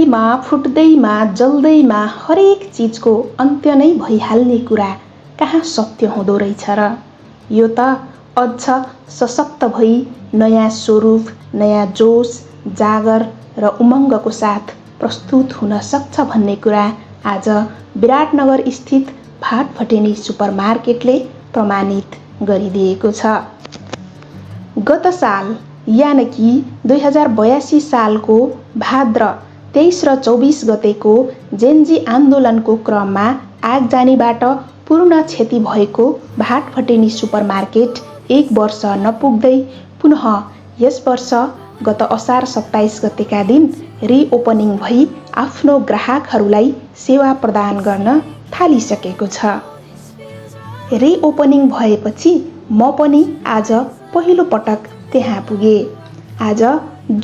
टुट्दैमा फुट्दैमा जल्दैमा हरेक चिजको अन्त्य नै भइहाल्ने कुरा कहाँ सत्य हुँदो रहेछ र। यो त अझ सशक्त भई नयाँ स्वरूप, नयाँ जोस, जागर र उमङ्गको साथ प्रस्तुत हुन सक्छ भन्ने कुरा आज विराटनगर स्थित भाटभटेनी सुपरमार्केटले प्रमाणित गरिदिएको छ। गत साल यानि कि 2082 सालको भाद्र 23 र 24 गतेको जेन्जी आन्दोलनको क्रममा आगजानीबाट पूर्ण क्षति भएको भाटभटेनी सुपरमार्केट 1 वर्ष नपुग्दै पुनः यस वर्ष गत असार 27 गतेका दिन रिओपनिङ भई आफ्नो ग्राहकहरूलाई सेवा प्रदान गर्न थालिसकेको छ। रिओपनिङ भएपछि म पनि आज पहिलो पटक त्यहाँ पुगे। आज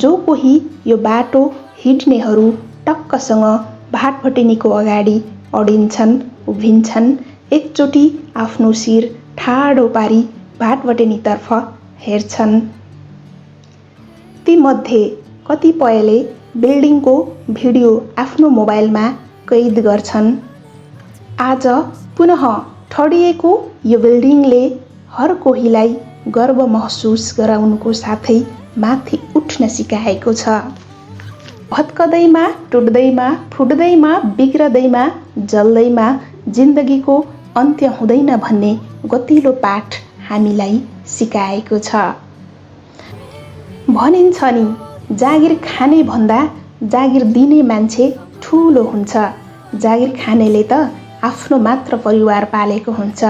जो कोही यो बाटो हिँड्नेहरू टक्कसँग भाटभटेनीको अगाडि अडिन्छन्, उभिन्छन्, एकचोटि आफ्नो शिर ठाडो पारी भाटभटेनीतर्फ हेर्छन्। तीमध्ये कतिपयले बिल्डिङको भिडियो आफ्नो मोबाइलमा कैद गर्छन्। आज पुनः ठडिएको यो बिल्डिङले हर कोहीलाई गर्व महसुस गराउनुको साथै माथि उठ्न सिकाएको छ। भत्कदैमा, टुट्दैमा, फुट्दैमा, बिग्रदैमा, जल्दैमा जिन्दगीको अन्त्य हुँदैन भन्ने गतिलो पाठ हामीलाई सिकाएको छ। भनिन्छ नि, जागिर खाने भन्दा जागिर दिने मान्छे ठुलो हुन्छ। जागिर खानेले त आफ्नो मात्र परिवार पालेको हुन्छ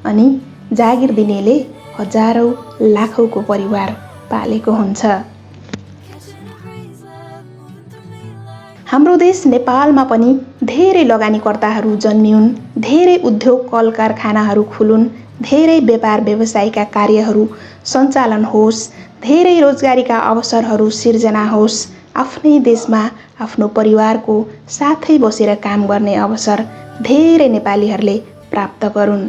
अनि जागिर दिनेले हजारौं लाखौंको परिवार पालेको हुन्छ। हाम्रो देश नेपालमा पनि धेरै लगानीकर्ताहरू जन्मिउन्, धेरै उद्योग कल कारखानाहरू खुलुन्, धेरै व्यापार व्यवसायका कार्यहरू सञ्चालन होस्, धेरै रोजगारीका अवसरहरू सिर्जना होस्, आफ्नै देशमा आफ्नो परिवारको साथै बसेर काम गर्ने अवसर धेरै नेपालीहरूले प्राप्त गरून्।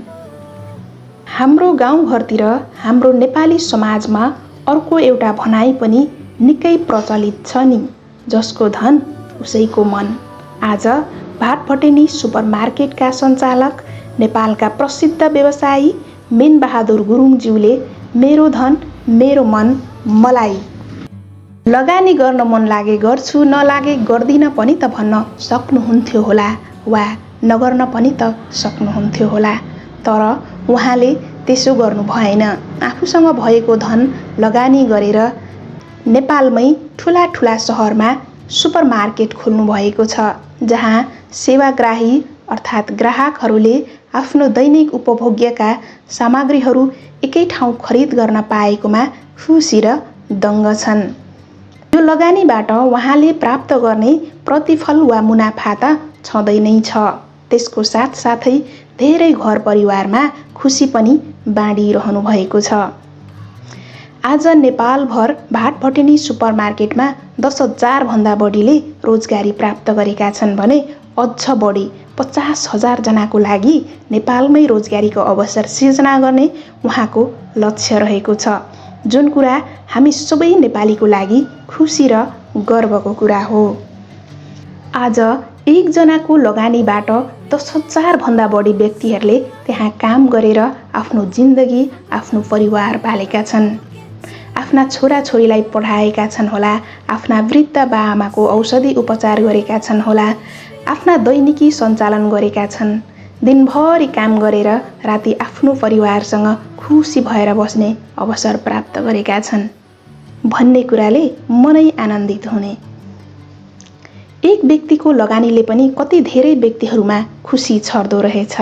हाम्रो गाउँघरतिर हाम्रो नेपाली समाजमा अर्को एउटा भनाइ पनि निकै प्रचलित छ नि, जसको धन उसैको मन। आज भाटभटेनी सुपरमार्केटका सञ्चालक नेपालका प्रसिद्ध व्यवसायी मेनबहादुर गुरुङज्यूले मेरो धन मेरो मन मलाई लगानी गर्न मन लागे गर्छु, नलागे गर्दिन पनि त भन्न सक्नुहुन्थ्यो होला वा नगर्न पनि त सक्नुहुन्थ्यो होला। तर उहाँले त्यसो गर्नु भएन। आफूसँग भएको धन लगानी गरेर नेपालमै ठुला ठुला सहरमा सुपरमार्केट खोल्नु भएको छ, जहाँ सेवाग्राही अर्थात् ग्राहकहरूले आफ्नो दैनिक उपभोग्यका सामग्रीहरू एकै ठाउँ खरिद गर्न पाएकोमा खुसी र दङ्ग छन्। यो लगानीबाट उहाँले प्राप्त गर्ने प्रतिफल वा मुनाफा त छँदै नै छ, त्यसको साथसाथै धेरै घर परिवारमा खुसी पनि बाँडिरहनु भएको छ। आज नेपालभर भाटभटेनी सुपरमार्केटमा 10,000 भन्दा बढीले रोजगारी प्राप्त गरेका छन् भने अझ बढी 50,000 जनाको लागि नेपालमै रोजगारीको अवसर सिर्जना गर्ने उहाँको लक्ष्य रहेको छ, जुन कुरा हामी सबै नेपालीको लागि खुसी र गर्वको कुरा हो। आज एकजनाको लगानीबाट 10,000 भन्दा बढी व्यक्तिहरूले त्यहाँ काम गरेर आफ्नो जिन्दगी, आफ्नो परिवार पालेका छन्। आफ्ना छोराछोरीलाई पढाएका छन् होला, आफ्ना वृद्ध बाआमाको औषधि उपचार गरेका छन् होला, आफ्ना दैनिकी सञ्चालन गरेका छन्। दिनभरि काम गरेर राति आफ्नो परिवारसँग खुसी भएर बस्ने अवसर प्राप्त गरेका छन् भन्ने कुराले मनै आनन्दित हुने। एक व्यक्तिको लगानीले पनि कति धेरै व्यक्तिहरूमा खुसी छर्दो रहेछ।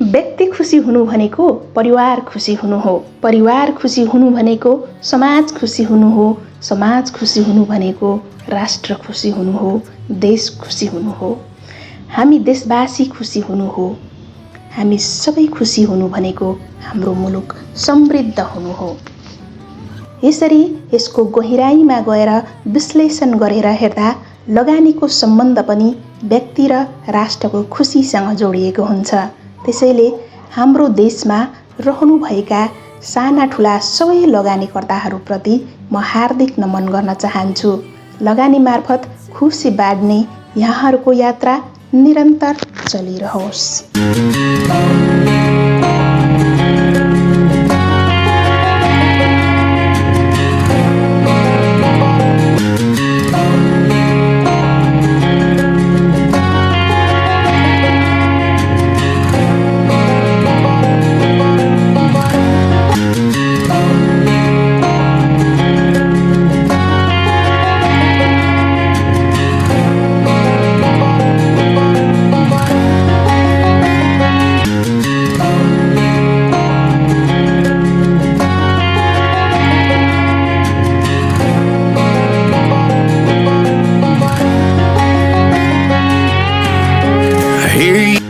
व्यक्ति खुसी हुनु भनेको परिवार खुसी हुनु हो, परिवार खुसी हुनु भनेको समाज खुसी हुनु हो, समाज खुसी हुनु भनेको राष्ट्र खुसी हुनु हो, देश खुसी हुनु हो, हामी देशवासी खुसी हुनु हो, हामी सबै खुसी हुनु भनेको हाम्रो मुलुक समृद्ध हुनु हो। यसरी यसको गहिराईमा गएर विश्लेषण गरेर हेर्दा लगानीको सम्बन्ध पनि व्यक्ति र राष्ट्रको खुसीसँग जोडिएको हुन्छ। त्यसैले हाम्रो देशमा रहनुभएका साना ठुला सबै लगानीकर्ताहरूप्रति म हार्दिक नमन गर्न चाहन्छु। लगानी मार्फत खुसी बाँड्ने यहाँहरूको यात्रा निरन्तर चलिरहोस्। I hear you.